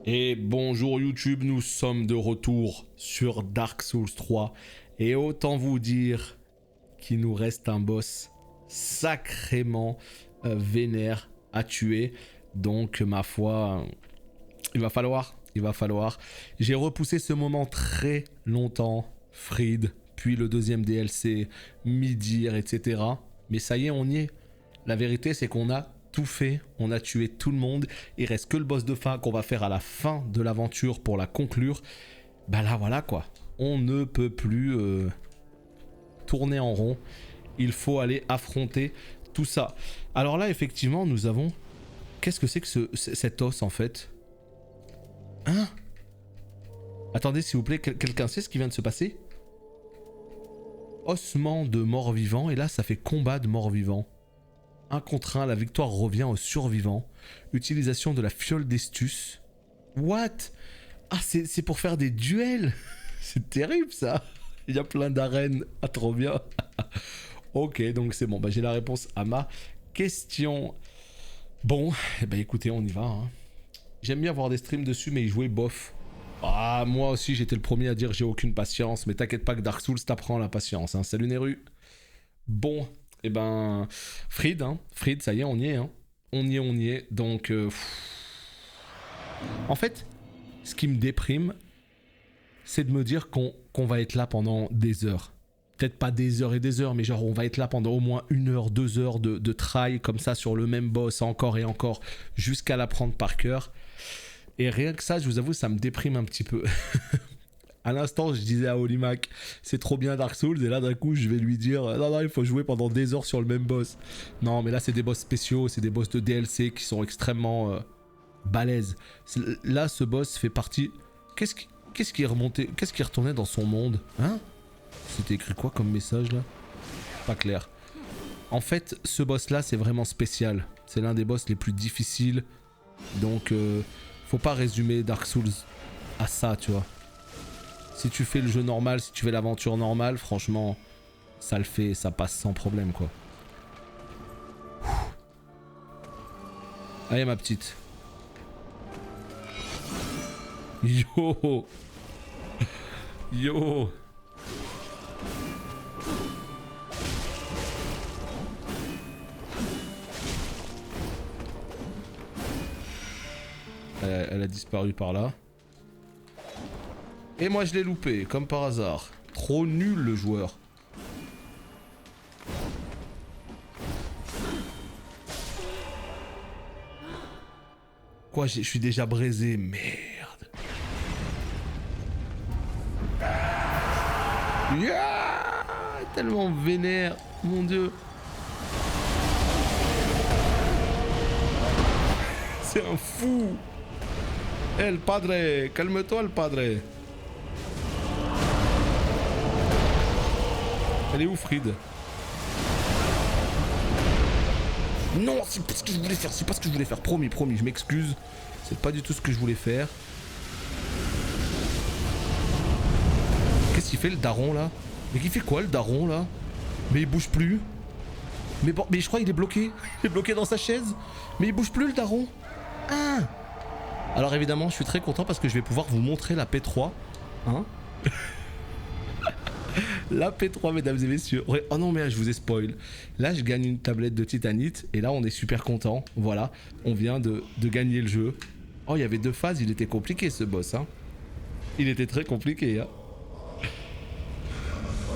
Et bonjour YouTube, nous sommes de retour sur Dark Souls 3. Et autant vous dire qu'il nous reste un boss sacrément vénère à tuer. Donc ma foi, il va falloir. J'ai repoussé ce moment très longtemps, Fried, puis le deuxième DLC, Midir, etc. Mais ça y est, on y est. La vérité, c'est qu'on a tout fait, on a tué tout le monde. Il reste que le boss de fin qu'on va faire à la fin de l'aventure pour la conclure. Bah là, voilà quoi. On ne peut plus tourner en rond. Il faut aller affronter tout ça. Alors là, effectivement, nous avons... Qu'est-ce que c'est que cet os, en fait? Hein? Attendez, s'il vous plaît, quelqu'un sait ce qui vient de se passer? Ossement de mort-vivant, et là, ça fait combat de mort-vivant. 1 contre 1, la victoire revient aux survivants. Utilisation de la fiole d'Estus. What? Ah, c'est pour faire des duels. C'est terrible, ça. Il y a plein d'arènes. Ah, trop bien. Ok, donc c'est bon. Bah, j'ai la réponse à ma question. Bon, eh ben, écoutez, on y va. Hein. J'aime bien voir des streams dessus, mais y jouer bof. Ah, moi aussi, j'étais le premier à dire j'ai aucune patience. Mais t'inquiète pas que Dark Souls t'apprend la patience. Hein. Salut Neru. Bon, eh ben, Fried, ça y est, on y est. Hein. On y est. Donc, en fait, ce qui me déprime, c'est de me dire qu'on va être là pendant des heures. Peut-être pas des heures et des heures, mais genre on va être là pendant au moins 1 heure, 2 heures de try comme ça sur le même boss encore et encore jusqu'à l'apprendre par cœur. Et rien que ça, je vous avoue, ça me déprime un petit peu. À l'instant, je disais à Olimac, c'est trop bien Dark Souls, et là d'un coup, je vais lui dire, non, il faut jouer pendant des heures sur le même boss. Non, mais là, c'est des boss spéciaux, c'est des boss de DLC qui sont extrêmement balèzes. Là, ce boss fait partie... Qu'est-ce qui est remonté? Qu'est-ce qui est retourné dans son monde? Hein? C'était écrit quoi comme message là? Pas clair. En fait, ce boss là, c'est vraiment spécial. C'est l'un des boss les plus difficiles. Donc, faut pas résumer Dark Souls à ça, tu vois. Si tu fais le jeu normal, si tu fais l'aventure normale, franchement, ça le fait, ça passe sans problème, quoi. Allez, ma petite. Yo! Yo! Elle a disparu par là. Et moi je l'ai loupé, comme par hasard. Trop nul le joueur. Quoi, je suis déjà braisé, merde. Yeah, tellement vénère, mon dieu. C'est un fou. El padre, calme-toi, le padre. Elle est où, Fried? Non, c'est pas ce que je voulais faire, c'est pas ce que je voulais faire. Promis, je m'excuse. C'est pas du tout ce que je voulais faire. Qu'est-ce qu'il fait, le daron, là? Mais il fait quoi, le daron, là? Mais il bouge plus. Mais bon, mais je crois qu'il est bloqué. Il est bloqué dans sa chaise. Mais il bouge plus, le daron. Ah! Alors évidemment, je suis très content parce que je vais pouvoir vous montrer la P3. Hein? La P3, mesdames et messieurs. Ouais, oh non, mais là, je vous ai spoil. Là, je gagne une tablette de titanite. Et là, on est super content. Voilà, on vient de gagner le jeu. Oh, il y avait 2 phases. Il était compliqué, ce boss. Hein. Il était très compliqué. Hein.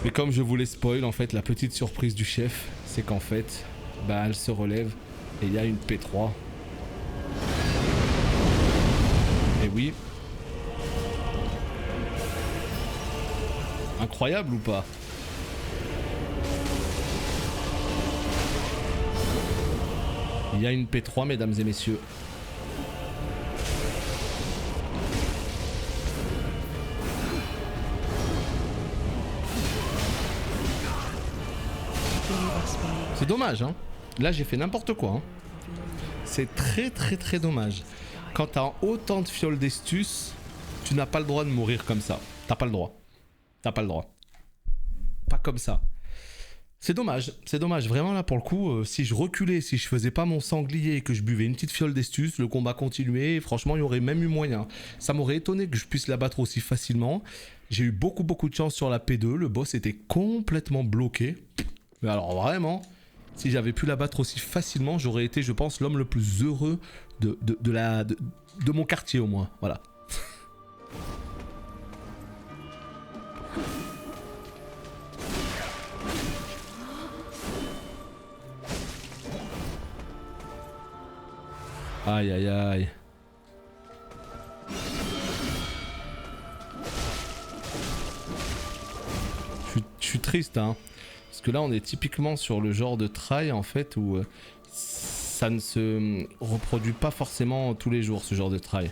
Mais comme je vous l'ai spoil, en fait, la petite surprise du chef, c'est qu'en fait, bah, elle se relève. Et il y a une P3. Et oui. Incroyable ou pas? Il y a une P3, mesdames et messieurs. C'est dommage, hein. Là, j'ai fait n'importe quoi. Hein. C'est très dommage. Quand t'as autant de fioles d'Estus, tu n'as pas le droit de mourir comme ça. T'as pas le droit. Pas comme ça. c'est dommage. Vraiment là pour le coup, si je reculais, si je faisais pas mon sanglier et que je buvais une petite fiole d'estus, le combat continuait. Et franchement, il y aurait même eu moyen. Ça m'aurait étonné que je puisse la battre aussi facilement. J'ai eu beaucoup de chance sur la P2. Le boss était complètement bloqué. Mais alors vraiment, si j'avais pu la battre aussi facilement, j'aurais été, je pense, l'homme le plus heureux de mon quartier au moins. Voilà. Aïe aïe aïe. Je suis triste hein. Parce que là on est typiquement sur le genre de try en fait où ça ne se reproduit pas forcément tous les jours ce genre de try.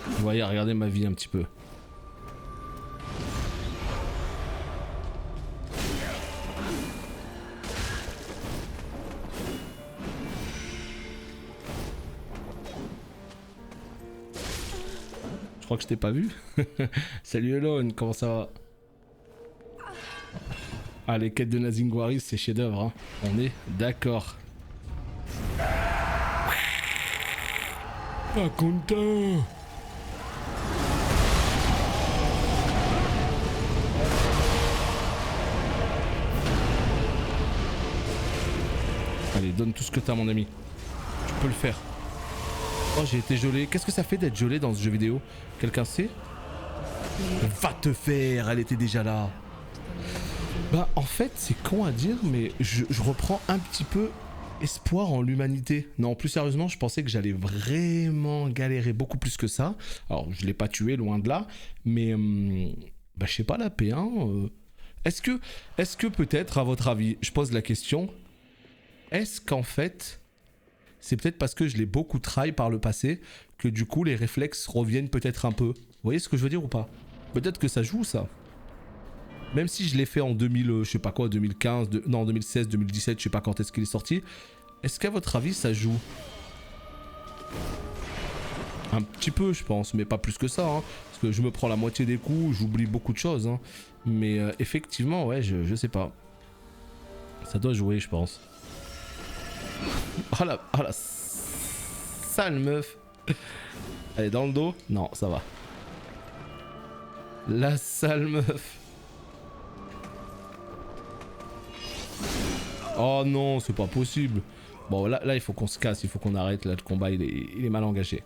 Vous voyez, regardez ma vie un petit peu. Je crois que je t'ai pas vu. Salut Elon, comment ça va? Ah, les quêtes de Nazingwaris, c'est chef-d'œuvre, hein. On est d'accord. Pas content. Allez, donne tout ce que t'as, mon ami. Tu peux le faire. Oh, j'ai été gelé. Qu'est-ce que ça fait d'être gelé dans ce jeu vidéo? Quelqu'un sait? Va te faire, elle était déjà là. Bah, en fait, c'est con à dire, mais je reprends un petit peu espoir en l'humanité. Non, plus sérieusement, je pensais que j'allais vraiment galérer beaucoup plus que ça. Alors, je l'ai pas tué, loin de là, mais bah, je sais pas, la P1. Est-ce que peut-être, à votre avis, je pose la question, est-ce qu'en fait, c'est peut-être parce que je l'ai beaucoup try par le passé que du coup les réflexes reviennent peut-être un peu. Vous voyez ce que je veux dire ou pas? Peut-être que ça joue ça. Même si je l'ai fait en 2000, je sais pas quoi, 2015, non 2016, 2017, je sais pas quand est-ce qu'il est sorti. Est-ce qu'à votre avis ça joue? Un petit peu je pense, mais pas plus que ça. Hein, parce que je me prends la moitié des coups, j'oublie beaucoup de choses. Hein, mais effectivement, ouais, je sais pas. Ça doit jouer, je pense. Oh la sale meuf. Elle est dans le dos? Non, ça va. La sale meuf. Oh non, c'est pas possible. Bon, là il faut qu'on se casse, il faut qu'on arrête. Là, le combat, il est mal engagé.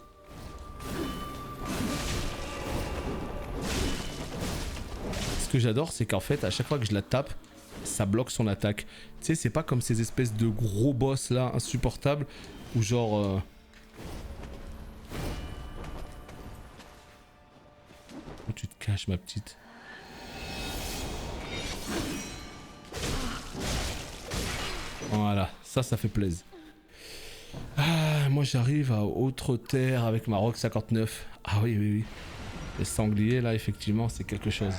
Ce que j'adore, c'est qu'en fait, à chaque fois que je la tape, ça bloque son attaque. Tu sais, c'est pas comme ces espèces de gros boss là, insupportables, où genre... Où tu te caches, ma petite? Voilà, ça fait plaisir. Ah, moi j'arrive à Autre Terre avec ma Rock 59. Ah oui. Les sangliers là, effectivement, c'est quelque chose.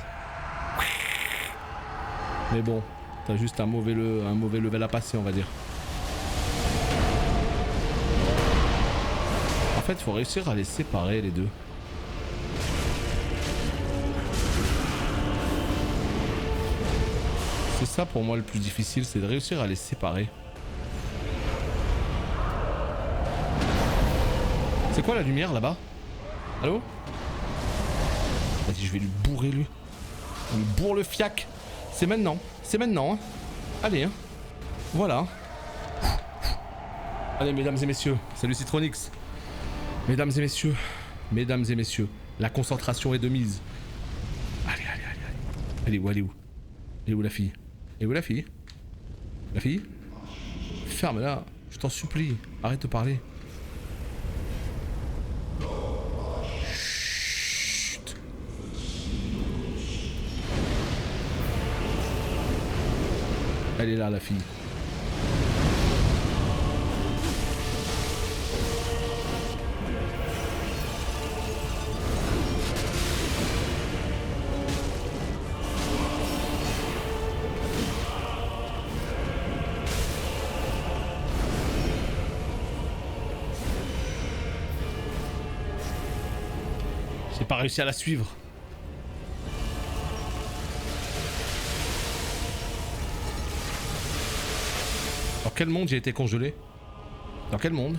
Mais bon, t'as juste un mauvais level à passer, on va dire. En fait, il faut réussir à les séparer, les deux. C'est ça pour moi le plus difficile, c'est de réussir à les séparer. C'est quoi la lumière là-bas? Allô? Vas-y, je vais lui bourrer lui. On lui bourre le fiac. C'est maintenant hein. Allez hein. Voilà. Allez mesdames et messieurs, salut Citronix. Mesdames et messieurs, la concentration est de mise. Allez. Elle est où? Elle est où la fille? La fille? Ferme-la, je t'en supplie, arrête de parler. Chut. Elle est là, la fille. J'ai pas réussi à la suivre. quel monde j'ai été congelé? Dans quel monde?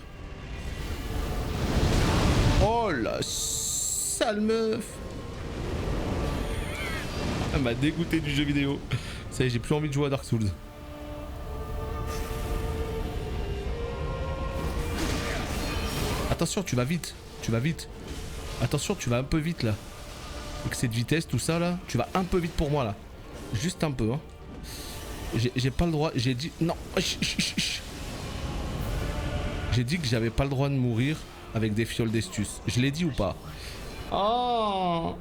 Oh la sale meuf! Elle m'a dégoûté du jeu vidéo. Ça y est, j'ai plus envie de jouer à Dark Souls. Attention, tu vas vite. Tu vas vite. Attention, tu vas un peu vite là. Avec cette vitesse, tout ça là, tu vas un peu vite pour moi là. Juste un peu. Hein. J'ai pas le droit. J'ai dit. Non. J'ai dit que j'avais pas le droit de mourir avec des fioles d'estus. Je l'ai dit ou pas? Oh!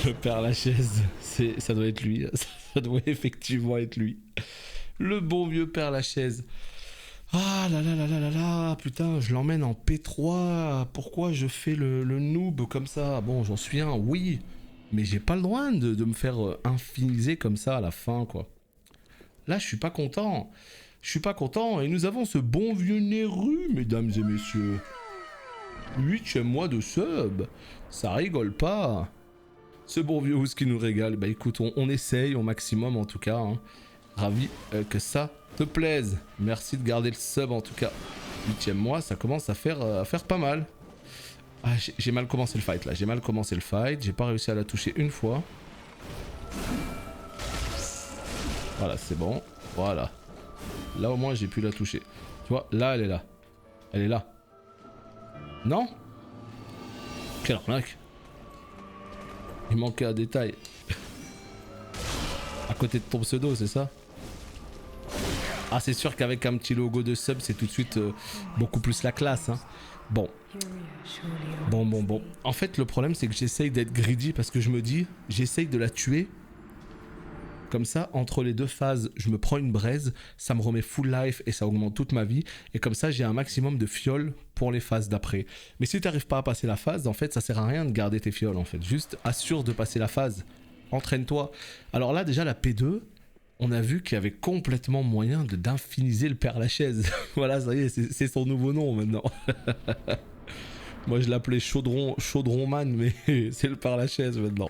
Le Père Lachaise, ça doit être lui. Ça doit effectivement être lui. Le bon vieux Père Lachaise. Ah là là là là là là, putain, je l'emmène en P3. Pourquoi je fais le noob comme ça? Bon, j'en suis un, oui. Mais j'ai pas le droit de me faire infiniser comme ça à la fin, quoi. Là, je suis pas content. Je suis pas content. Et nous avons ce bon vieux Neru, mesdames et messieurs. 8e mois de sub. Ça rigole pas. Ce bon vieux Ouz qui nous régale. Bah écoute, on essaye au maximum en tout cas. Hein. Ravi que ça te plaise. Merci de garder le sub en tout cas. 8e mois, ça commence à faire pas mal. Ah, j'ai mal commencé le fight là. J'ai mal commencé le fight. J'ai pas réussi à la toucher une fois. Voilà, c'est bon. Voilà. Là au moins j'ai pu la toucher. Tu vois, là elle est là. Elle est là. Non? Quelle arnaque. Il manquait un détail. À côté de ton pseudo, c'est ça? Ah, c'est sûr qu'avec un petit logo de sub, c'est tout de suite beaucoup plus la classe. Hein. Bon. Bon. En fait, le problème, c'est que j'essaye d'être greedy parce que je me dis, j'essaye de la tuer. Comme ça, entre les deux phases, je me prends une braise, ça me remet full life et ça augmente toute ma vie. Et comme ça, j'ai un maximum de fioles pour les phases d'après. Mais si tu n'arrives pas à passer la phase, en fait, ça sert à rien de garder tes fioles, en fait. Juste assure de passer la phase. Entraîne-toi. Alors là, déjà, la P2, on a vu qu'il y avait complètement moyen d'infiniser le Père Lachaise. Voilà, ça y est, c'est son nouveau nom maintenant. Moi, je l'appelais Chaudron Man, mais c'est le Père Lachaise maintenant.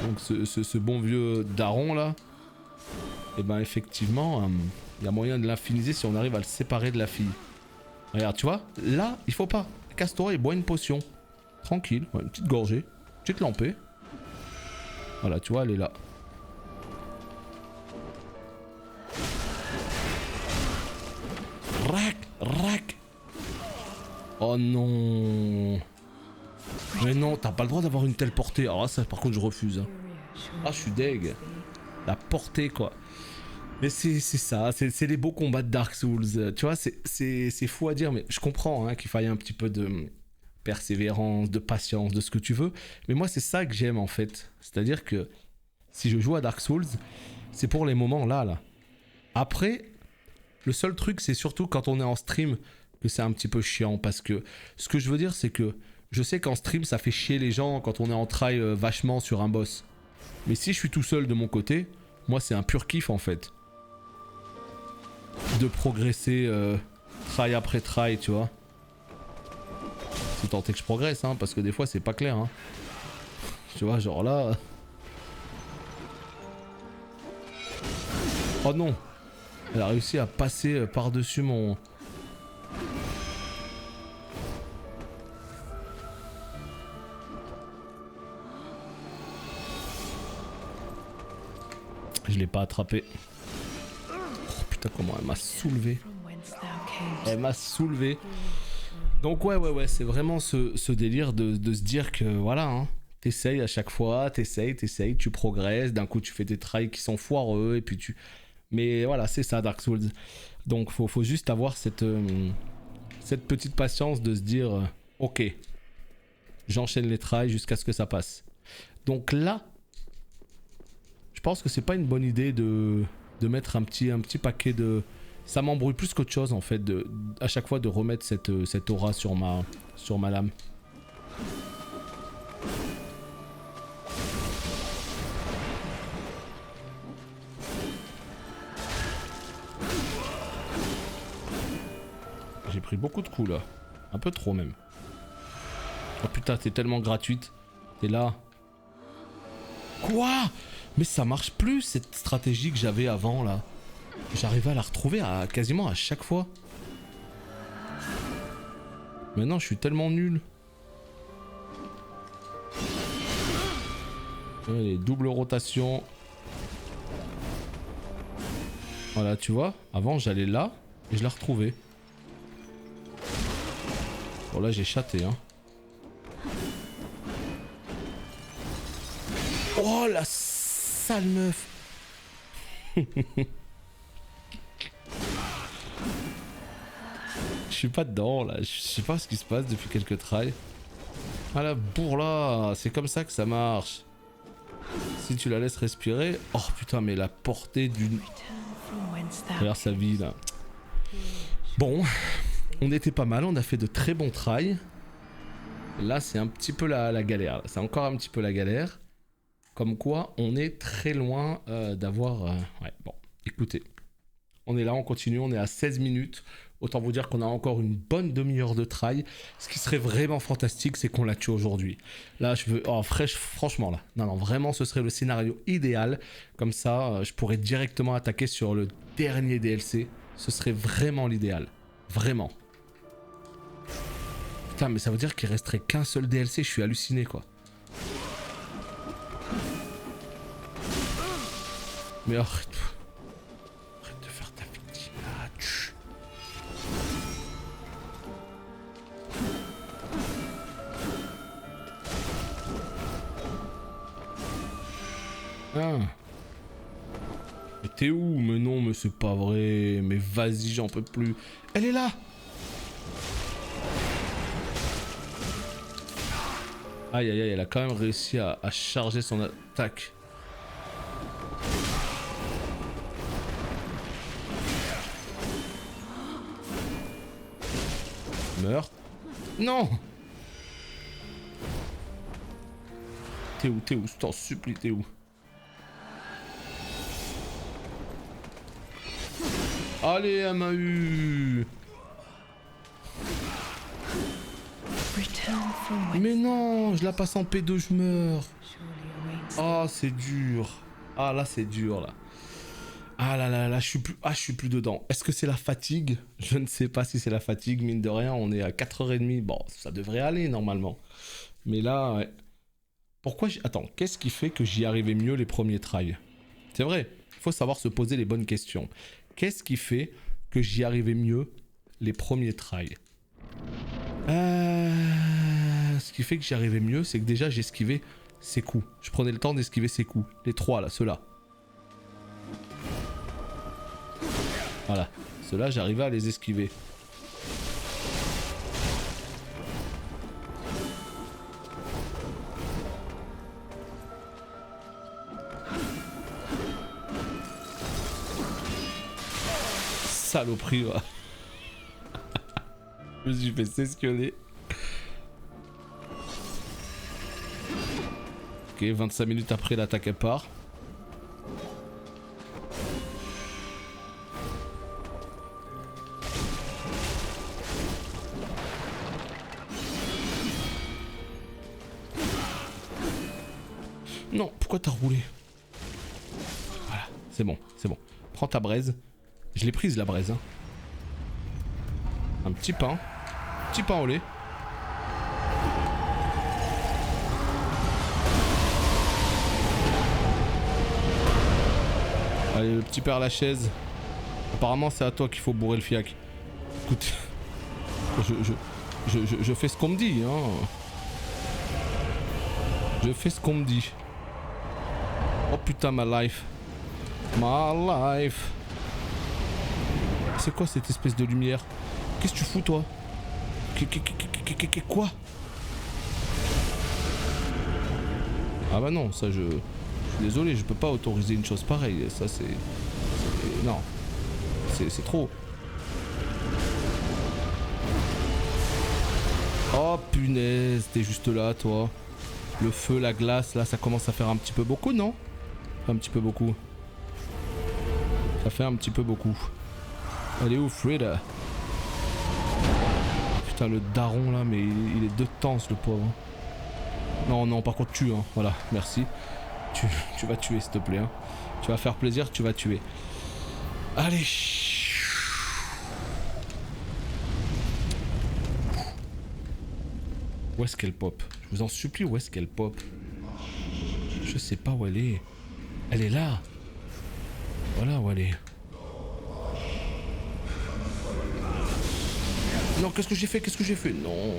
Donc ce bon vieux daron là, et ben effectivement, il y a moyen de l'infiniser si on arrive à le séparer de la fille. Regarde, tu vois, là, il faut pas. Casse-toi et bois une potion. Tranquille, ouais, une petite gorgée, petite lampée. Voilà, tu vois, elle est là. Rac. Oh non. Mais non, t'as pas le droit d'avoir une telle portée. Alors ça, par contre, je refuse. Hein. Ah, je suis deg. La portée, quoi. Mais c'est ça, c'est les beaux combats de Dark Souls. Tu vois, c'est fou à dire, mais je comprends hein, qu'il faille un petit peu de persévérance, de patience, de ce que tu veux. Mais moi, c'est ça que j'aime, en fait. C'est-à-dire que si je joue à Dark Souls, c'est pour les moments là. Après, le seul truc, c'est surtout quand on est en stream que c'est un petit peu chiant. Parce que ce que je veux dire, c'est que je sais qu'en stream, ça fait chier les gens quand on est en try vachement sur un boss. Mais si je suis tout seul de mon côté, moi, c'est un pur kiff, en fait. De progresser try après try, tu vois. Si tant est que je progresse, hein, parce que des fois, c'est pas clair. Hein. Tu vois, genre là... Oh non! Elle a réussi à passer par-dessus mon... Je l'ai pas attrapé. Oh putain, comment elle m'a soulevé. Elle m'a soulevé. Donc ouais, c'est vraiment ce délire de se dire que voilà, hein, t'essayes à chaque fois, t'essayes, tu progresses, d'un coup tu fais des tries qui sont foireux, et puis tu... Mais voilà, c'est ça Dark Souls. Donc faut juste avoir cette petite patience de se dire, ok, j'enchaîne les tries jusqu'à ce que ça passe. Donc là, je pense que c'est pas une bonne idée de mettre un petit paquet de... Ça m'embrouille plus qu'autre chose en fait, à chaque fois de remettre cette aura sur ma lame. J'ai pris beaucoup de coups là, un peu trop même. Oh putain, t'es tellement gratuite, t'es là. Quoi? Mais ça marche plus cette stratégie que j'avais avant là. J'arrivais à la retrouver quasiment à chaque fois. Maintenant je suis tellement nul. Allez, double rotation. Voilà, tu vois, avant j'allais là et je la retrouvais. Bon là j'ai chaté hein. Oh la sale meuf. Je suis pas dedans là, je sais pas ce qui se passe depuis quelques tries. Ah la bourre là, c'est comme ça que ça marche. Si tu la laisses respirer... Oh putain mais la portée d'une... Regarde sa vie là. Bon, on était pas mal, on a fait de très bons tries. Là c'est un petit peu la galère, c'est encore un petit peu la galère. Comme quoi on est très loin d'avoir... Ouais bon, écoutez. On est là, on continue, on est à 16 minutes. Autant vous dire qu'on a encore une bonne demi-heure de try. Ce qui serait vraiment fantastique, c'est qu'on la tue aujourd'hui. Là, je veux... Oh, franchement, là. Non, vraiment, ce serait le scénario idéal. Comme ça, je pourrais directement attaquer sur le dernier DLC. Ce serait vraiment l'idéal. Vraiment. Putain, mais ça veut dire qu'il resterait qu'un seul DLC. Je suis halluciné, quoi. Mais arrête. Ah. Mais t'es où? Mais non, mais c'est pas vrai. Mais vas-y, j'en peux plus. Elle est là. Aïe aïe aïe, elle a quand même réussi à charger son attaque. Meurs. Non. T'es où? T'es où? Je t'en supplie, t'es où? Allez, elle m'a eu. Mais non, je la passe en P2, je meurs. Ah, c'est dur. Ah là, c'est dur là. Ah là là là, je suis plus dedans. Est-ce que c'est la fatigue? Je ne sais pas si c'est la fatigue, mine de rien, on est à 4h30. Bon, ça devrait aller normalement. Mais là, ouais. Pourquoi Attends, qu'est-ce qui fait que j'y arrivais mieux les premiers tries? C'est vrai, il faut savoir se poser les bonnes questions. Qu'est-ce qui fait que j'y arrivais mieux les premiers tries? Ce qui fait que j'y arrivais mieux, c'est que déjà j'esquivais ses coups. Je prenais le temps d'esquiver ses coups. Les trois là, ceux-là. Voilà. Ceux-là, j'arrivais à les esquiver. Saloperie, va. Je me suis fait s'esquionner. Ok, 25 minutes après, l'attaque elle part. Non, pourquoi t'as roulé? Voilà, c'est bon, c'est bon. Prends ta braise. Je l'ai prise la braise. Hein. Un petit pain. Petit pain au lait. Allez, le petit père Lachaise. Apparemment, c'est à toi qu'il faut bourrer le fiac. Écoute, je fais ce qu'on me dit. Hein. Je fais ce qu'on me dit. Oh putain, ma life. My life. C'est quoi cette espèce de lumière? Qu'est-ce que tu fous, toi? Quoi? Ah bah non, ça je suis désolé, je peux pas autoriser une chose pareille. Ça c'est... Non. C'est trop. Oh punaise, t'es juste là, toi. Le feu, la glace, là ça commence à faire un petit peu beaucoup, non? Un petit peu beaucoup. Ça fait un petit peu beaucoup. Elle est où, Frida? Putain, le daron là, mais il est de temps, le pauvre. Non, non, par contre, tue, hein. Voilà, merci. Tu vas tuer, s'il te plaît. Hein. Tu vas faire plaisir, tu vas tuer. Allez. Où est-ce qu'elle pop? Je vous en supplie, où est-ce qu'elle pop? Je sais pas où elle est. Elle est là. Voilà où elle est. Non, qu'est-ce que j'ai fait? Qu'est-ce que j'ai fait? Non.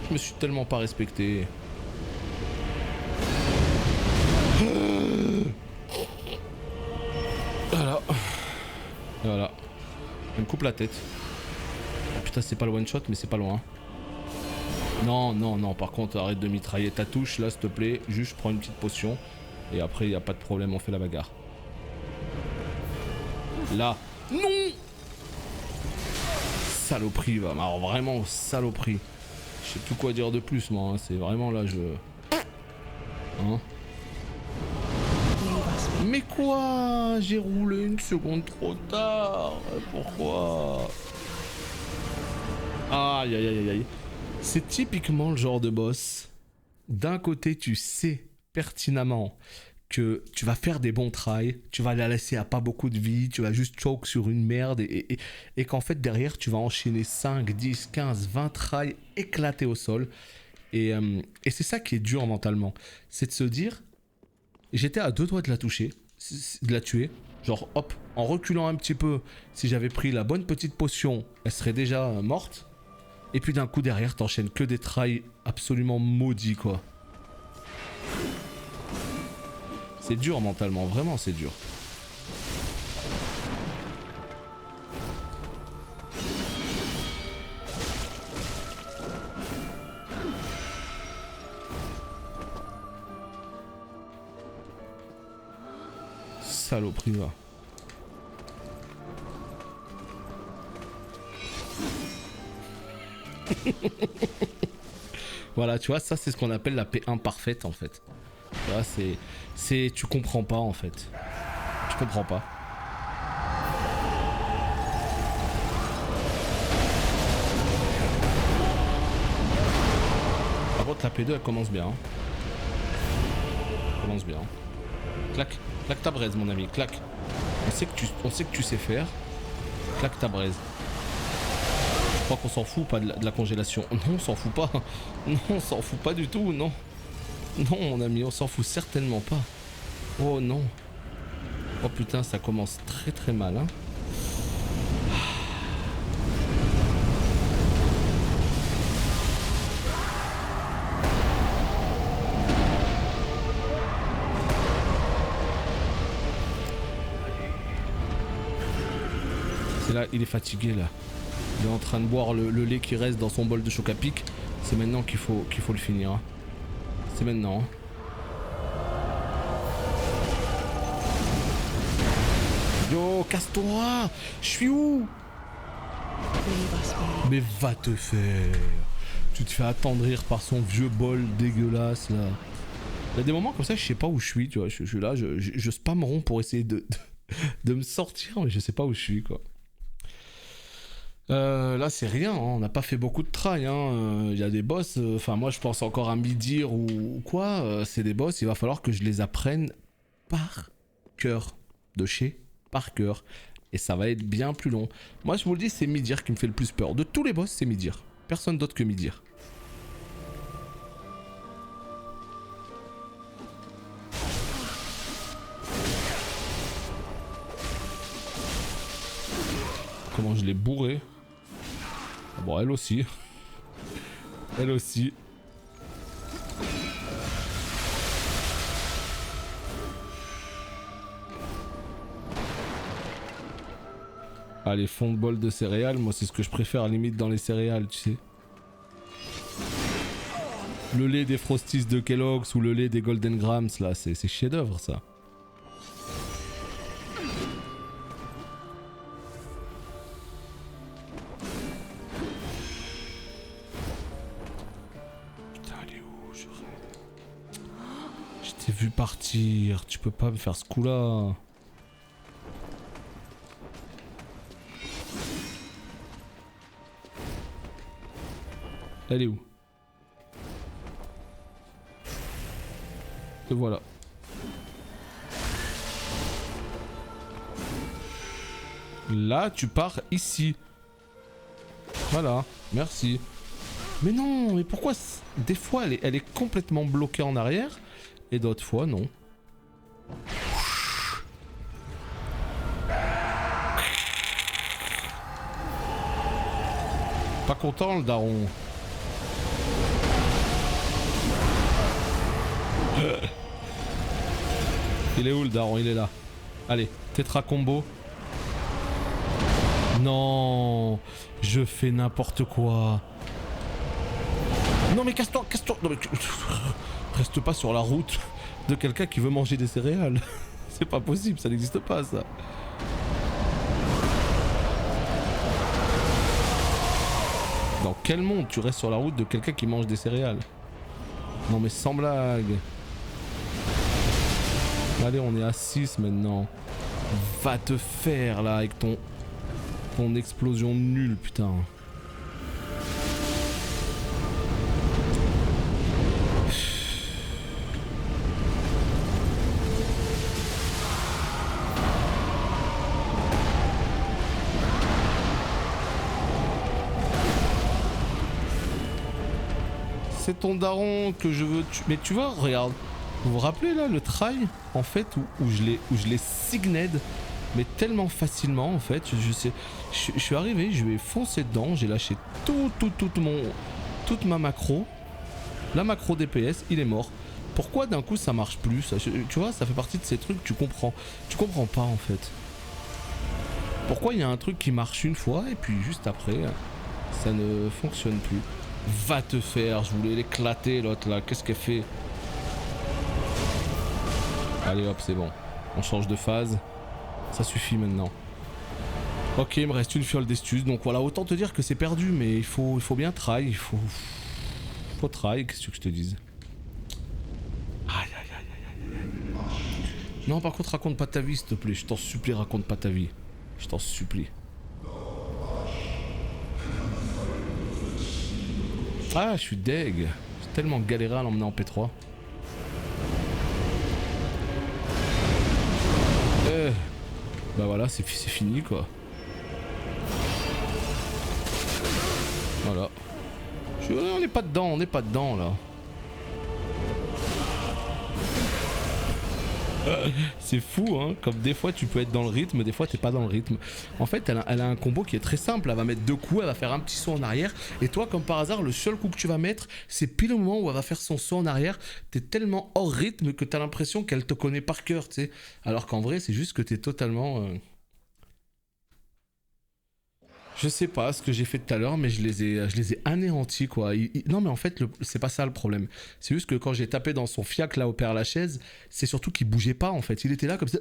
Je me suis tellement pas respecté. Voilà. Voilà. Elle me coupe la tête. Oh putain, c'est pas le one shot, mais c'est pas loin. Non, non, non. Par contre, arrête de mitrailler ta touche là, s'il te plaît. Juste, je prends une petite potion. Et après, il n'y a pas de problème, on fait la bagarre. Là. Non! Saloperie, va. Alors vraiment, saloperie. Je sais plus quoi dire de plus, moi. Hein. C'est vraiment là, je... Hein? Mais quoi? J'ai roulé une seconde trop tard. Pourquoi? Aïe, aïe, aïe, aïe. C'est typiquement le genre de boss. D'un côté, tu sais pertinemment que tu vas faire des bons tries, tu vas la laisser à pas beaucoup de vie, tu vas juste choke sur une merde et qu'en fait derrière tu vas enchaîner 5, 10, 15, 20 tries éclatés au sol. Et c'est ça qui est dur mentalement. C'est de se dire, j'étais à 2 doigts de la toucher, de la tuer. Genre hop, en reculant un petit peu, si j'avais pris la bonne petite potion, elle serait déjà morte. Et puis d'un coup derrière t'enchaînes que des tries absolument maudits quoi. C'est dur mentalement, vraiment c'est dur. Saloperie va. Voilà, tu vois, ça c'est ce qu'on appelle la paix imparfaite en fait. Tu vois, tu comprends pas en fait. Tu comprends pas. Par contre, la P2 elle commence bien. Hein. Elle commence bien. Clac, clac ta braise mon ami, clac. On sait que tu sais faire. Clac ta braise. Je crois qu'on s'en fout pas de la congélation. Non, on s'en fout pas. Non, on s'en fout pas du tout, non. Non mon ami, on s'en fout certainement pas. Oh non. Oh putain, ça commence très très mal hein. C'est là, il est fatigué là. Il est en train de boire le lait qui reste dans son bol de choc à pic. C'est maintenant qu'il faut le finir. Hein. C'est maintenant. Hein. Yo, casse-toi! Je suis où? Mais va te faire! Tu te fais attendrir par son vieux bol dégueulasse là. Il y a des moments comme ça, je sais pas où je suis, tu vois. Je suis là, je spam rond pour essayer de me sortir, mais je sais pas où je suis quoi. Là c'est rien, hein. On n'a pas fait beaucoup de try, hein. Y a des boss, enfin moi je pense encore à Midir ou quoi, c'est des boss, il va falloir que je les apprenne par cœur, de chez par cœur, et ça va être bien plus long. Moi je vous le dis, c'est Midir qui me fait le plus peur, de tous les boss c'est Midir, personne d'autre que Midir. Comment je l'ai bourré. Bon, elle aussi. Elle aussi. Ah, les fonds de bol de céréales, moi c'est ce que je préfère limite dans les céréales, tu sais. Le lait des Frosties de Kellogg's ou le lait des Golden Grams, là, c'est chef-d'œuvre ça. Vu partir, tu peux pas me faire ce coup là. Elle est où? Te voilà. Là, tu pars ici. Voilà, merci. Mais non, mais pourquoi des fois elle est complètement bloquée en arrière et d'autres fois non. Pas content le daron. Il est où le daron? Il est là. Allez, tétra combo. Non, je fais n'importe quoi. Non mais casse-toi, casse-toi. Non mais reste pas sur la route de quelqu'un qui veut manger des céréales. C'est pas possible, ça n'existe pas ça. Dans quel monde tu restes sur la route de quelqu'un qui mange des céréales? Non mais sans blague. Allez, on est à 6 maintenant. Va te faire là avec ton explosion nulle, putain. C'est ton daron que je veux tuer. Mais tu vois, regarde. Vous vous rappelez là le try en fait où je l'ai signed mais tellement facilement en fait. Je suis arrivé, je lui ai foncé dedans, j'ai lâché toute ma macro. La macro DPS, il est mort. Pourquoi d'un coup ça marche plus ça, tu vois, ça fait partie de ces trucs, tu comprends pas en fait. Pourquoi il y a un truc qui marche une fois et puis juste après ça ne fonctionne plus. Va te faire, je voulais l'éclater l'autre là, qu'est-ce qu'elle fait? Allez hop, c'est bon. On change de phase. Ça suffit maintenant. Ok, il me reste une fiole d'estus. Donc voilà, autant te dire que c'est perdu, mais il faut bien try. Il faut try, qu'est-ce que je te dise? Aïe aïe aïe aïe aïe. Non, par contre, raconte pas ta vie, s'il te plaît. Je t'en supplie, raconte pas ta vie. Je t'en supplie. Ah, je suis deg. J'ai tellement galéré à l'emmener en P3. Bah voilà, c'est fini quoi. Voilà. On n'est pas dedans, là. C'est fou hein, comme des fois tu peux être dans le rythme, des fois t'es pas dans le rythme. En fait elle a un combo qui est très simple, elle va mettre 2 coups, elle va faire un petit saut en arrière, et toi comme par hasard le seul coup que tu vas mettre c'est pile au moment où elle va faire son saut en arrière. T'es tellement hors rythme que t'as l'impression qu'elle te connaît par cœur, tu sais. Alors qu'en vrai c'est juste que t'es totalement... Je sais pas ce que j'ai fait tout à l'heure, mais je les ai anéantis quoi. Non mais en fait c'est pas ça le problème. C'est juste que quand j'ai tapé dans son fiac là au Père Lachaise, c'est surtout qu'il bougeait pas en fait. Il était là comme ça,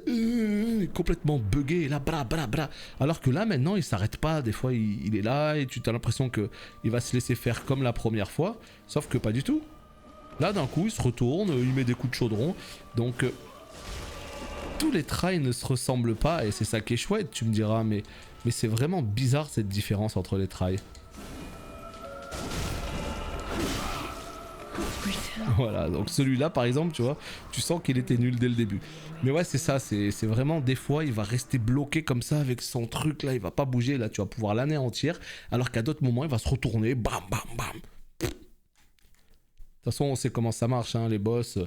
complètement bugué, là bra. Alors que là maintenant il s'arrête pas. Des fois il est là et tu as l'impression que il va se laisser faire comme la première fois, sauf que pas du tout. Là d'un coup il se retourne, il met des coups de chaudron. Donc tous les trails ne se ressemblent pas et c'est ça qui est chouette. Tu me diras mais c'est vraiment bizarre cette différence entre les trails. Voilà, donc celui-là par exemple, tu vois, tu sens qu'il était nul dès le début. Mais ouais, c'est ça, c'est vraiment des fois, il va rester bloqué comme ça avec son truc là, il va pas bouger, là tu vas pouvoir l'anéantir, alors qu'à d'autres moments, il va se retourner, bam, bam, bam. De toute façon, on sait comment ça marche, hein, les boss,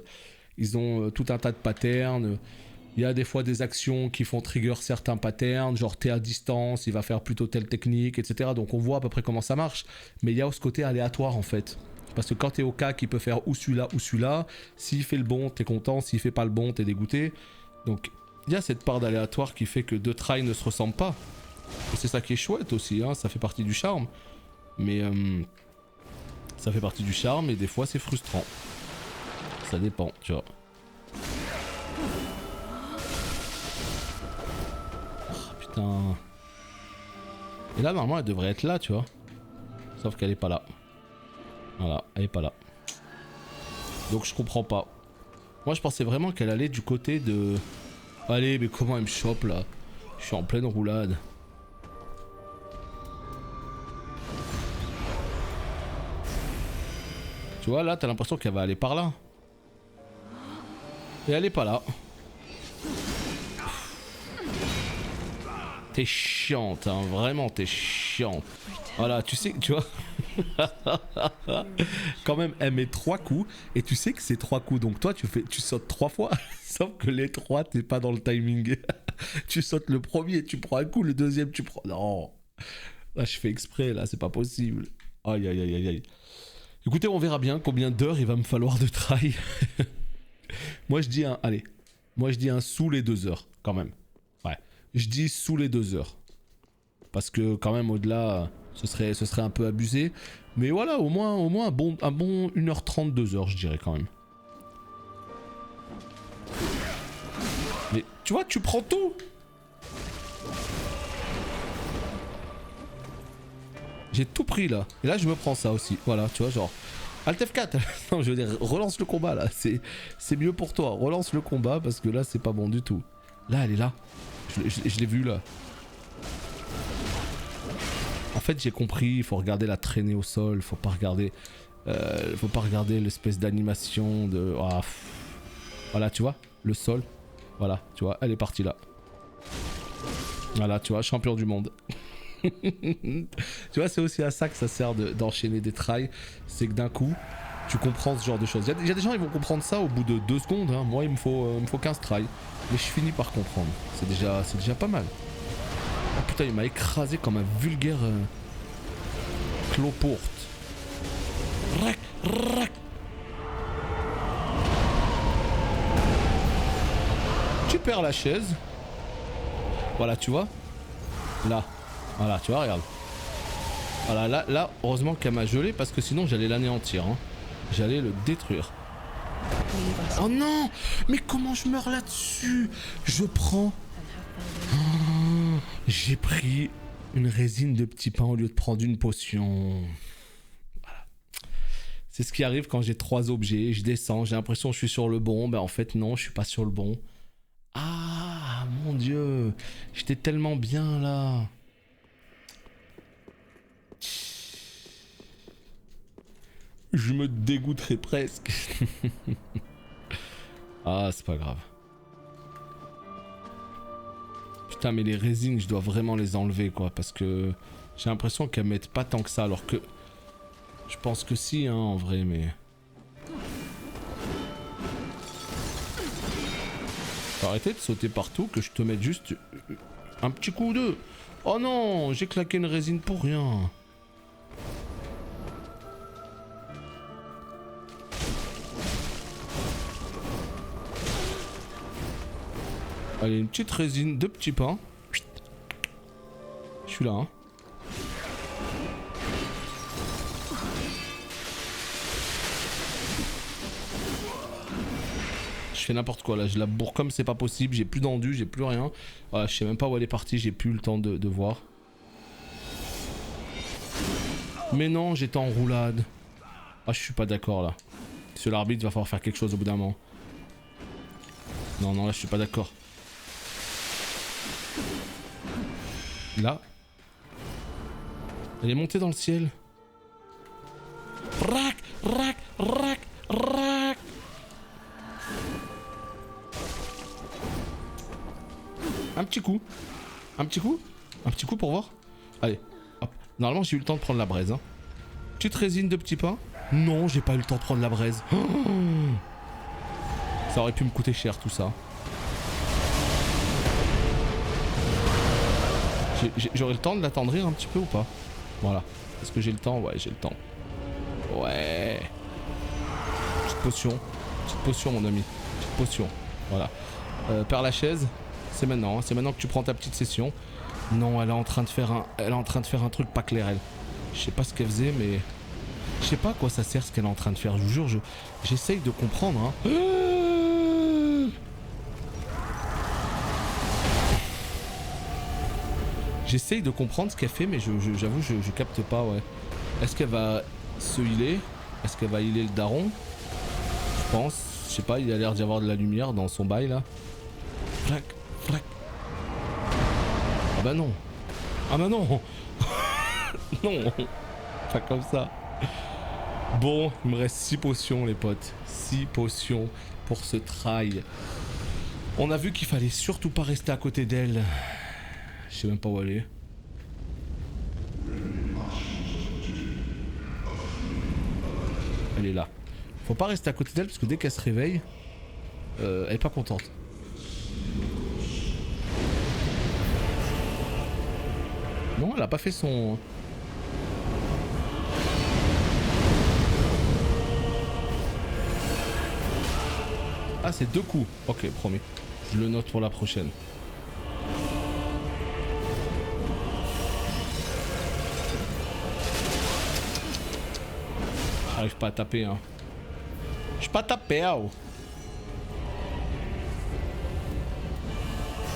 ils ont tout un tas de patterns. Il y a des fois des actions qui font trigger certains patterns, genre t'es à distance, il va faire plutôt telle technique, etc. Donc on voit à peu près comment ça marche, mais il y a ce côté aléatoire en fait. Parce que quand t'es au cas, il peut faire ou celui-là, s'il fait le bon, t'es content, s'il fait pas le bon, t'es dégoûté. Donc il y a cette part d'aléatoire qui fait que deux tries ne se ressemblent pas. Et c'est ça qui est chouette aussi, hein, ça fait partie du charme. Mais ça fait partie du charme et des fois c'est frustrant. Ça dépend, tu vois. Putain. Et là normalement elle devrait être là, tu vois. Sauf qu'elle est pas là. Voilà, elle est pas là. Donc je comprends pas. Moi je pensais vraiment qu'elle allait du côté de... Allez, mais comment elle me chope là? Je suis en pleine roulade. Tu vois là, t'as l'impression qu'elle va aller par là. Et elle est pas là. T'es chiante, hein, vraiment, t'es chiante. Voilà, tu sais, tu vois. Quand même, elle met 3 coups, et tu sais que c'est 3 coups, donc toi, tu sautes 3 fois, sauf que les 3, t'es pas dans le timing. Tu sautes le premier, tu prends un coup, le deuxième, tu prends... Non. Là, je fais exprès, là, c'est pas possible. Aïe, aïe, aïe, aïe, aïe. Écoutez, on verra bien combien d'heures il va me falloir de try. Moi, je dis un... Allez. Moi, je dis un sous les 2 heures, quand même. Ouais. Je dis sous les 2 heures. Parce que, quand même, au-delà, ce serait un peu abusé. Mais voilà, au moins un bon 1h30, 2 heures, je dirais, quand même. Mais, tu vois, tu prends tout. J'ai tout pris là. Et là je me prends ça aussi. Voilà, tu vois, genre. Alt F4. Non, je veux dire, relance le combat là. C'est mieux pour toi. Relance le combat parce que là c'est pas bon du tout. Là, elle est là. Je l'ai vu là. En fait, j'ai compris. Il faut regarder la traînée au sol. Faut pas regarder l'espèce d'animation de. Ah, voilà, tu vois, le sol. Voilà, tu vois, elle est partie là. Voilà, tu vois, champion du monde. Tu vois, c'est aussi à ça que ça sert d'enchaîner des tries. C'est que d'un coup, tu comprends ce genre de choses. Il y a des gens, ils vont comprendre ça au bout de 2 secondes. Hein. Moi, il me faut 15 tries. Mais je finis par comprendre. C'est déjà pas mal. Oh putain, il m'a écrasé comme un vulgaire cloporte. Rac, rac. Tu perds la chaise. Voilà, tu vois. Là. Voilà, tu vois, regarde. Voilà, là heureusement qu'elle m'a gelé parce que sinon j'allais l'anéantir. Hein. J'allais le détruire. Oh non! Mais comment je meurs là-dessus? Je prends... Oh, j'ai pris une résine de petit pain au lieu de prendre une potion. Voilà. C'est ce qui arrive quand j'ai 3 objets. Je descends, j'ai l'impression que je suis sur le bon. Ben en fait non, je suis pas sur le bon. Ah mon dieu! J'étais tellement bien là. Je me dégoûterais presque. Ah, c'est pas grave. Putain, mais les résines, je dois vraiment les enlever, quoi. Parce que j'ai l'impression qu'elles mettent pas tant que ça. Alors que... Je pense que si, hein, en vrai, mais... Faut arrêter de sauter partout, que je te mette juste... un petit coup de... Oh non, j'ai claqué une résine pour rien. Allez, une petite résine de petits pains. Je suis là, hein. Je fais n'importe quoi là, je la bourre comme c'est pas possible, j'ai plus d'endu, j'ai plus rien. Voilà, je sais même pas où elle est partie, j'ai plus le temps de voir. Mais non, j'étais en roulade. Ah, je suis pas d'accord là. Monsieur l'arbitre, va falloir faire quelque chose au bout d'un moment. Non, non, là je suis pas d'accord. Là. Elle est montée dans le ciel. Rac, rac, rac, rac. Un petit coup. Un petit coup. Un petit coup pour voir. Allez, hop. Normalement j'ai eu le temps de prendre la braise. Hein. Petite résine de petits pains. Non, j'ai pas eu le temps de prendre la braise. Oh, ça aurait pu me coûter cher tout ça. J'aurais le temps de l'attendrir un petit peu ou pas? Voilà. Est-ce que j'ai le temps? Ouais, j'ai le temps. Ouais. Petite potion. Petite potion, mon ami. Petite potion. Voilà. Père Lachaise, c'est maintenant. Hein. C'est maintenant que tu prends ta petite session. Non, elle est en train de faire un truc pas clair, elle. Je sais pas ce qu'elle faisait, mais... Je sais pas à quoi ça sert ce qu'elle est en train de faire. Je vous jure, j'essaye de comprendre. Hein. J'essaye de comprendre ce qu'elle fait, mais j'avoue, je capte pas, ouais. Est-ce qu'elle va se healer? Est-ce qu'elle va healer le daron? Je pense. Je sais pas, il a l'air d'y avoir de la lumière dans son bail, là. Flac, flac. Ah bah non. Ah bah non. Non. Pas comme ça. Bon, il me reste 6 potions, les potes. 6 potions pour ce try. On a vu qu'il fallait surtout pas rester à côté d'elle. Je sais même pas où aller. Elle est là. Faut pas rester à côté d'elle parce que dès qu'elle se réveille, elle est pas contente. Non, elle a pas fait son... Ah, c'est 2 coups. Ok, promis. Je le note pour la prochaine. J'arrive pas à taper, hein. Je suis pas tapé, hein.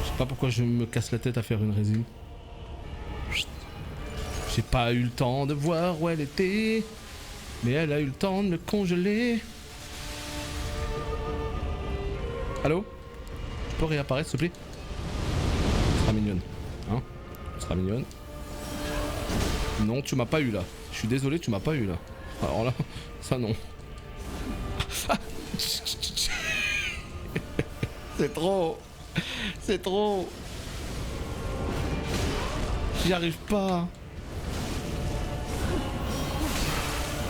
Je sais pas pourquoi je me casse la tête à faire une résine. J'ai pas eu le temps de voir où elle était, mais elle a eu le temps de me congeler. Allô? Tu peux réapparaître s'il te plaît? Tu seras mignonne. Hein? Tu seras mignonne. Non, tu m'as pas eu là. Je suis désolé, tu m'as pas eu là. Alors là, ça non. C'est trop. C'est trop. J'y arrive pas.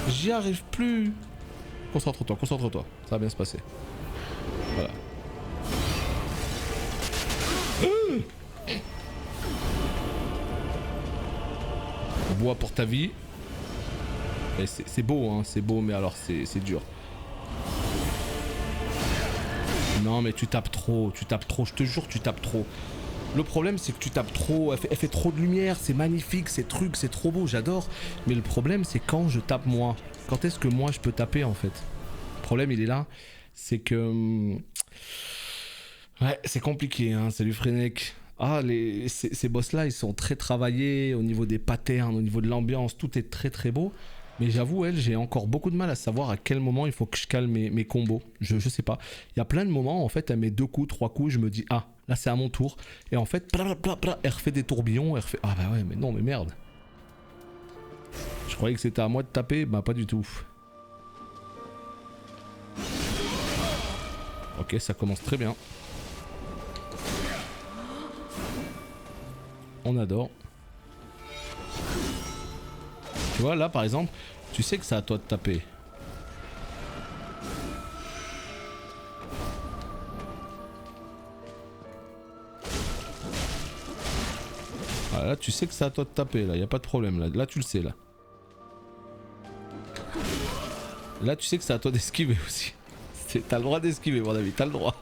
J'y arrive plus. Concentre-toi, concentre-toi. Ça va bien se passer. Voilà. Bois pour ta vie. C'est beau, hein, c'est beau, mais alors c'est dur. Non, mais tu tapes trop, je te jure, tu tapes trop. Le problème, c'est que tu tapes trop, elle fait trop de lumière, c'est magnifique, c'est truc, c'est trop beau, j'adore. Mais le problème, c'est quand je tape moi. Quand est-ce que moi je peux taper en fait? Le problème, il est là, c'est que... Ouais, c'est compliqué, hein, salut Frenec. Ah, ces boss-là, ils sont très travaillés au niveau des patterns, au niveau de l'ambiance, tout est très très beau. Mais j'avoue, j'ai encore beaucoup de mal à savoir à quel moment il faut que je calme mes combos. Je sais pas. Il y a plein de moments, en fait, elle met 2 coups, 3 coups, je me dis, ah, là c'est à mon tour. Et en fait, elle refait des tourbillons, elle refait... Ah bah ouais, mais non, mais merde. Je croyais que c'était à moi de taper, bah pas du tout. Ok, ça commence très bien. On adore. Tu vois, là par exemple, tu sais que c'est à toi de taper. Ah, là, tu sais que c'est à toi de taper, là, y a pas de problème, là tu le sais, là. Là, tu sais que c'est à toi d'esquiver aussi. T'as le droit d'esquiver, mon ami, t'as le droit.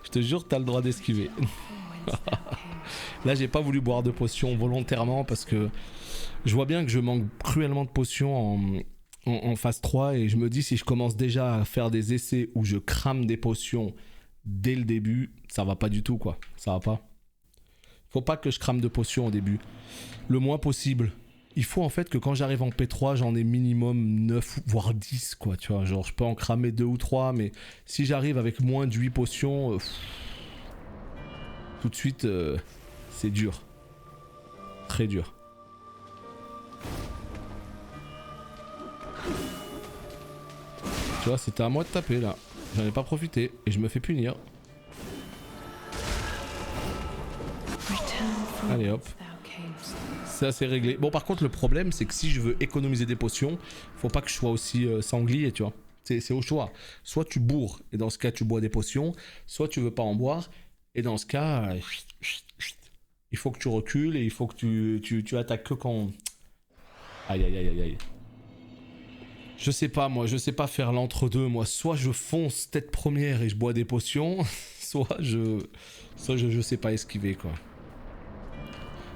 Je te jure, t'as le droit d'esquiver. Là, j'ai pas voulu boire de potions volontairement parce que je vois bien que je manque cruellement de potions en phase 3 et je me dis si je commence déjà à faire des essais où je crame des potions dès le début, ça va pas du tout quoi, ça va pas. Faut pas que je crame de potions au début, le moins possible. Il faut en fait que quand j'arrive en P3, j'en ai minimum 9 voire 10 quoi, tu vois, genre je peux en cramer 2 ou 3 mais si j'arrive avec moins de 8 potions, tout de suite c'est dur. Très dur. Tu vois, c'était à moi de taper là. J'en ai pas profité et je me fais punir. Allez hop. Ça c'est réglé. Bon par contre le problème c'est que si je veux économiser des potions, faut pas que je sois aussi sanglier, tu vois. C'est au choix. Soit tu bourres et dans ce cas tu bois des potions, soit tu veux pas en boire et dans ce cas il faut que tu recules et il faut que tu attaques que quand... Aïe aïe aïe aïe aïe. Je sais pas moi, je sais pas faire l'entre-deux moi. Soit je fonce tête première et je bois des potions, soit je sais pas esquiver quoi.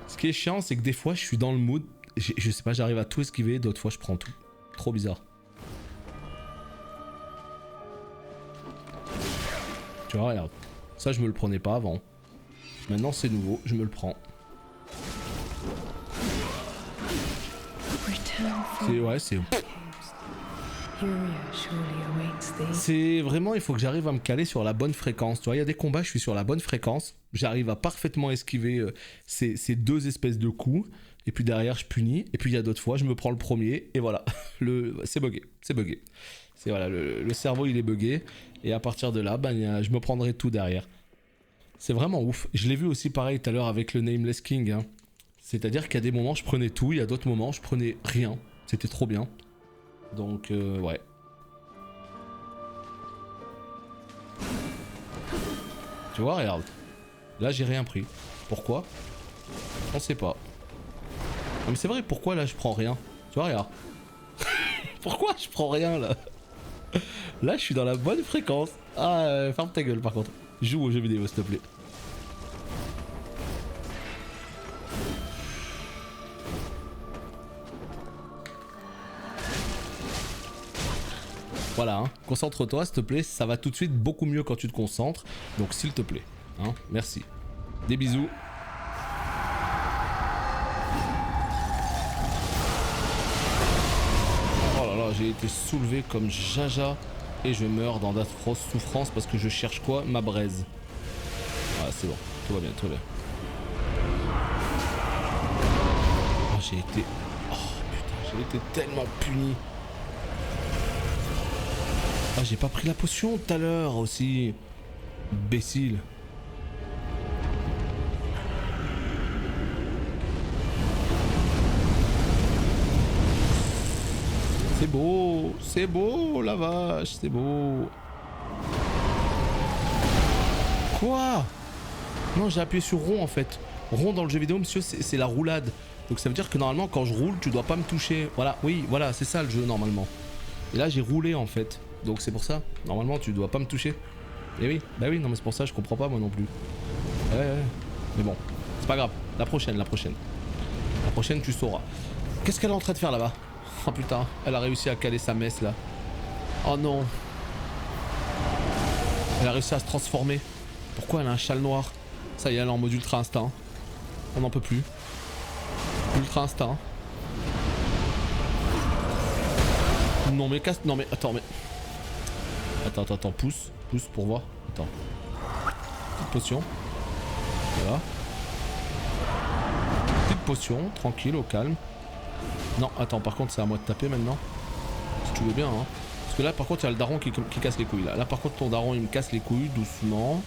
Ce qui est chiant c'est que des fois je suis dans le mood, je sais pas, j'arrive à tout esquiver, d'autres fois je prends tout. Trop bizarre. Tu vois, regarde. Ça je me le prenais pas avant. Maintenant c'est nouveau, je me le prends. C'est vraiment, il faut que j'arrive à me caler sur la bonne fréquence. Tu vois, il y a des combats, je suis sur la bonne fréquence. J'arrive à parfaitement esquiver ces 2 espèces de coups. Et puis derrière, je punis. Et puis il y a d'autres fois, je me prends le premier. Et voilà, c'est bugué. C'est bugué. C'est voilà, le cerveau il est bugué. Et à partir de là, ben, je me prendrai tout derrière. C'est vraiment ouf. Je l'ai vu aussi pareil tout à l'heure avec le Nameless King. Hein. C'est-à-dire qu'à des moments, je prenais tout, il y a d'autres moments, je prenais rien. C'était trop bien. Donc, ouais. Tu vois, regarde. Là, j'ai rien pris. Pourquoi? On sait pas. Non, mais c'est vrai, pourquoi là, je prends rien? Tu vois, regarde. Pourquoi je prends rien, là? Là, je suis dans la bonne fréquence. Ah, ferme ta gueule, par contre. Joue aux jeux vidéo, s'il te plaît. Voilà, hein. Concentre-toi s'il te plaît, ça va tout de suite beaucoup mieux quand tu te concentres. Donc s'il te plaît, hein. Merci. Des bisous. Oh là là, j'ai été soulevé comme jaja et je meurs dans d'atroces souffrances parce que je cherche quoi? Ma braise. Voilà, c'est bon, tout va bien, tout va bien. Oh, j'ai été... Oh putain, j'ai été tellement puni. Ah, j'ai pas pris la potion tout à l'heure aussi. Imbécile. C'est beau la vache, c'est beau. Quoi? Non, j'ai appuyé sur rond en fait. Rond dans le jeu vidéo, monsieur, c'est la roulade. Donc ça veut dire que normalement, quand je roule, tu dois pas me toucher. Voilà, oui, voilà, c'est ça le jeu normalement. Et là, j'ai roulé en fait. Donc c'est pour ça. Normalement, tu dois pas me toucher. Et oui, bah oui, non mais c'est pour ça, je comprends pas moi non plus. Ouais. Mais bon, c'est pas grave. La prochaine. La prochaine, tu sauras. Qu'est-ce qu'elle est en train de faire là-bas? Oh putain, elle a réussi à caler sa messe là. Oh non. Elle a réussi à se transformer. Pourquoi elle a un châle noir? Ça y est, elle est en mode ultra instinct. On n'en peut plus. Ultra instinct. Non mais casse... Non mais attends mais... Attends, pousse pour voir. Attends. Petite potion. Voilà. Petite potion, tranquille, au calme. Non, attends, par contre c'est à moi de taper maintenant. Si tu veux bien, hein. Parce que là par contre il y a le daron qui casse les couilles là. Là par contre ton daron il me casse les couilles doucement.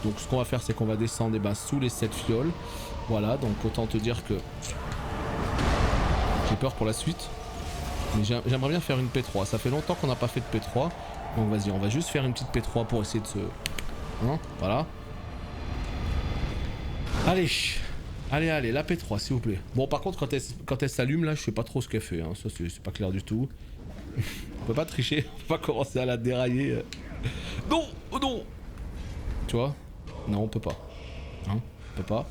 Donc ce qu'on va faire c'est qu'on va descendre sous les 7 fioles. Voilà, donc autant te dire que... J'ai peur pour la suite. Mais j'aimerais bien faire une P3. Ça fait longtemps qu'on n'a pas fait de P3. Donc vas-y, on va juste faire une petite P3 pour essayer de se... Hein, voilà. Allez, la P3 s'il vous plaît. Bon par contre quand elle s'allume là, je sais pas trop ce qu'elle fait. Hein. Ça c'est pas clair du tout. On peut pas tricher, on peut pas commencer à la dérailler. Non, oh non. Tu vois? Non, on peut pas. Hein, on peut pas.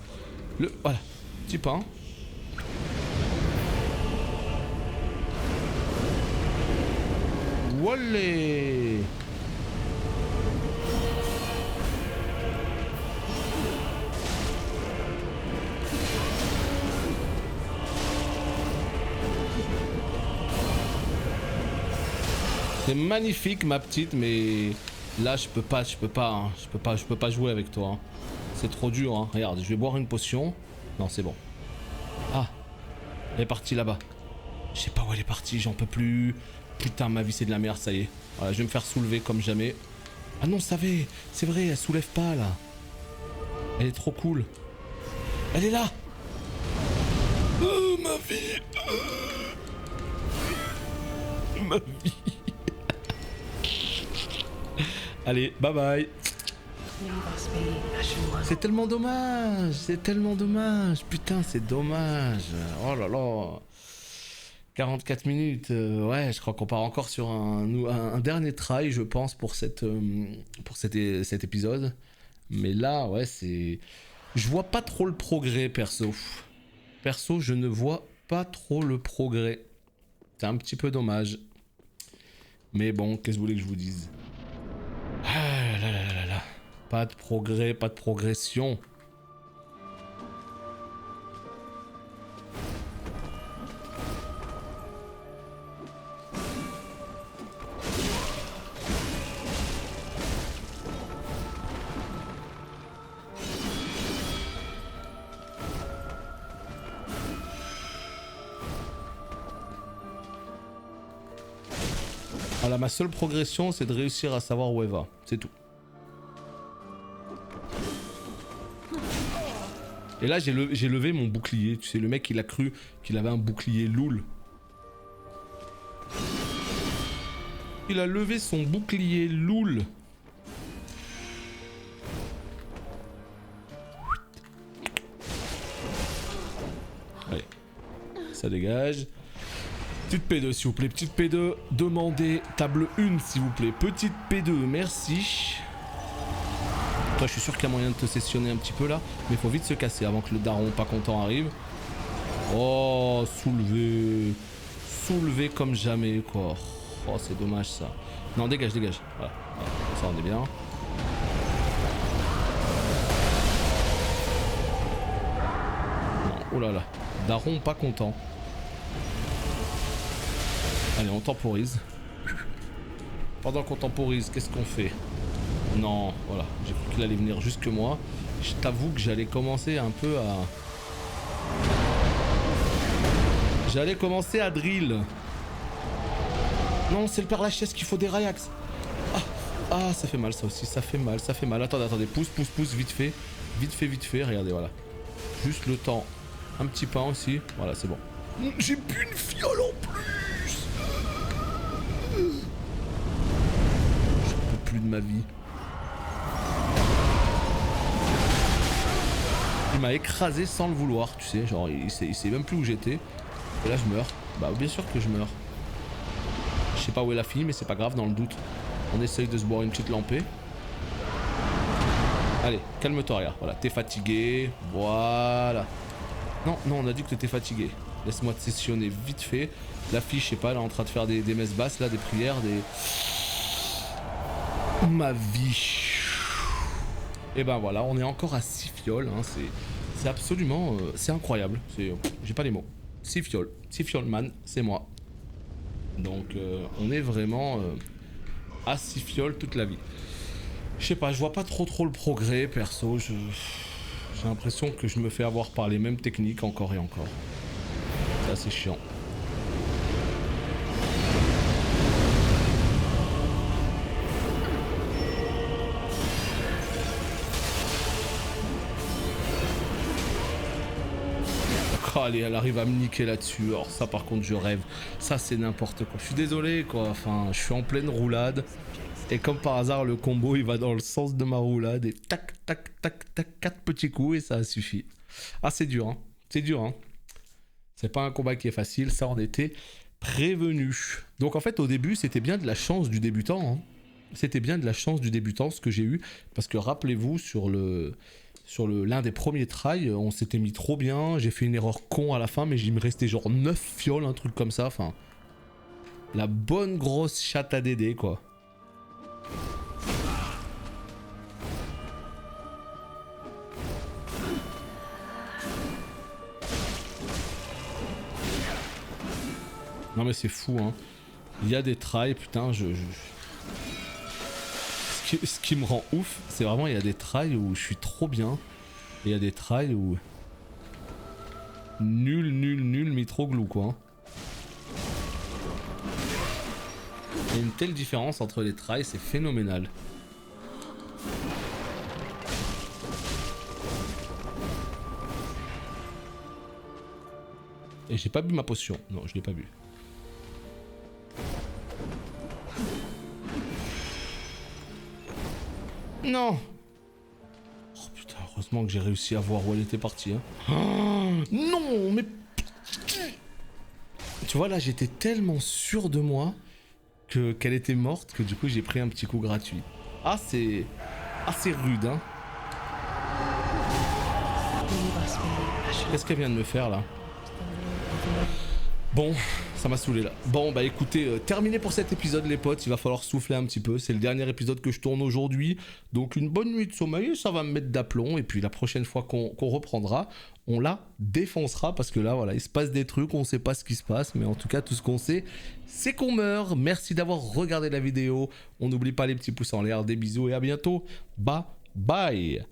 Voilà, petit pain. Wallé. C'est magnifique ma petite, mais là je peux pas jouer avec toi. Hein. C'est trop dur. Hein. Regarde, je vais boire une potion. Non, c'est bon. Ah, elle est partie là-bas. Je sais pas où elle est partie, j'en peux plus. Putain, ma vie c'est de la merde, ça y est. Voilà, je vais me faire soulever comme jamais. Ah non, c'est vrai, elle soulève pas là. Elle est trop cool. Elle est là. Oh, ma vie. Ma vie. Allez, bye bye. C'est tellement dommage, putain, c'est dommage. Oh là là. 44 minutes, ouais, je crois qu'on part encore sur un dernier try, je pense, pour cet épisode. Mais là, ouais, c'est... Je vois pas trop le progrès, perso. Perso, je ne vois pas trop le progrès. C'est un petit peu dommage. Mais bon, qu'est-ce que vous voulez que je vous dise? Ah là là là là. Pas de progrès, pas de progression. Voilà, ma seule progression, c'est de réussir à savoir où elle va. C'est tout. Et là, j'ai levé mon bouclier. Tu sais, le mec, il a cru qu'il avait un bouclier loul. Il a levé son bouclier loul. Allez, ça dégage. Petite P2 s'il vous plaît, petite P2, demandez table 1 s'il vous plaît, petite P2, merci. Toi je suis sûr qu'il y a moyen de te sessionner un petit peu là, mais il faut vite se casser avant que le daron pas content arrive. Oh, soulevé, soulevé comme jamais quoi. Oh c'est dommage ça. Non dégage, dégage, voilà, voilà. Ça on est bien. Non, oh là là, daron pas content. Allez, on temporise. Pendant qu'on temporise, qu'est-ce qu'on fait? Non, voilà, j'ai cru qu'il allait venir jusque moi. Je t'avoue que j'allais commencer un peu à... J'allais commencer à drill. Non, c'est le Père Lachaise qu'il faut des Raiax. Ah, ça fait mal ça aussi, ça fait mal, ça fait mal. Attendez, attendez, pousse, pousse, pousse, vite fait. Vite fait, vite fait, regardez, voilà. Juste le temps. Un petit pain aussi, voilà, c'est bon. J'ai bu une fiole en plus. Je peux plus de ma vie. Il m'a écrasé sans le vouloir, tu sais, genre il sait même plus où j'étais. Et là je meurs. Bah bien sûr que je meurs. Je sais pas où est la fille mais c'est pas grave dans le doute. On essaye de se boire une petite lampée. Allez, calme-toi, regarde. Voilà, t'es fatigué. Voilà. Non, non, on a dit que t'étais fatigué. Laisse-moi te sessionner vite fait. La fille, je sais pas, elle est en train de faire des messes basses là, des prières, des... Ma vie. Et ben voilà, on est encore à 6 fioles, hein. C'est absolument... c'est incroyable. J'ai pas les mots. 6 fioles. 6 fioles man, c'est moi. Donc on est vraiment à 6 fioles toute la vie. Je sais pas, je vois pas trop le progrès perso. J'ai l'impression que je me fais avoir par les mêmes techniques encore et encore. C'est assez chiant. Oh, allez, elle arrive à me niquer là-dessus. Alors ça par contre je rêve. Ça c'est n'importe quoi. Je suis désolé quoi. Enfin, je suis en pleine roulade. Et comme par hasard, le combo il va dans le sens de ma roulade. Et tac, tac, tac, tac, 4 petits coups et ça a suffi. Ah c'est dur hein. C'est dur hein. C'est pas un combat qui est facile, ça on était prévenu. Donc en fait au début c'était bien de la chance du débutant. Hein. C'était bien de la chance du débutant ce que j'ai eu. Parce que rappelez-vous sur l'un des premiers tries, on s'était mis trop bien. J'ai fait une erreur con à la fin mais il me restait genre 9 fioles, un truc comme ça. Enfin, la bonne grosse chatte à Dédé quoi. Non mais c'est fou hein. Il y a des tries, putain, Ce qui me rend ouf, c'est vraiment il y a des tries où je suis trop bien. Et il y a des tries où... Nul, mitroglou quoi. Hein. Il y a une telle différence entre les tries, c'est phénoménal. Et j'ai pas bu ma potion. Non, je l'ai pas bu. Non. Oh putain, heureusement que j'ai réussi à voir où elle était partie. Hein. Oh, non, mais... Tu vois, là, j'étais tellement sûr de moi qu'elle était morte que du coup, j'ai pris un petit coup gratuit. Ah, c'est... assez rude, hein. Qu'est-ce qu'elle vient de me faire, là? Bon, ça m'a saoulé là. Bon bah écoutez, terminé pour cet épisode les potes, il va falloir souffler un petit peu. C'est le dernier épisode que je tourne aujourd'hui. Donc une bonne nuit de sommeil, ça va me mettre d'aplomb. Et puis la prochaine fois qu'on reprendra, on la défoncera. Parce que là voilà, il se passe des trucs, on sait pas ce qui se passe. Mais en tout cas tout ce qu'on sait, c'est qu'on meurt. Merci d'avoir regardé la vidéo. On n'oublie pas les petits pouces en l'air, des bisous et à bientôt. Bye bye.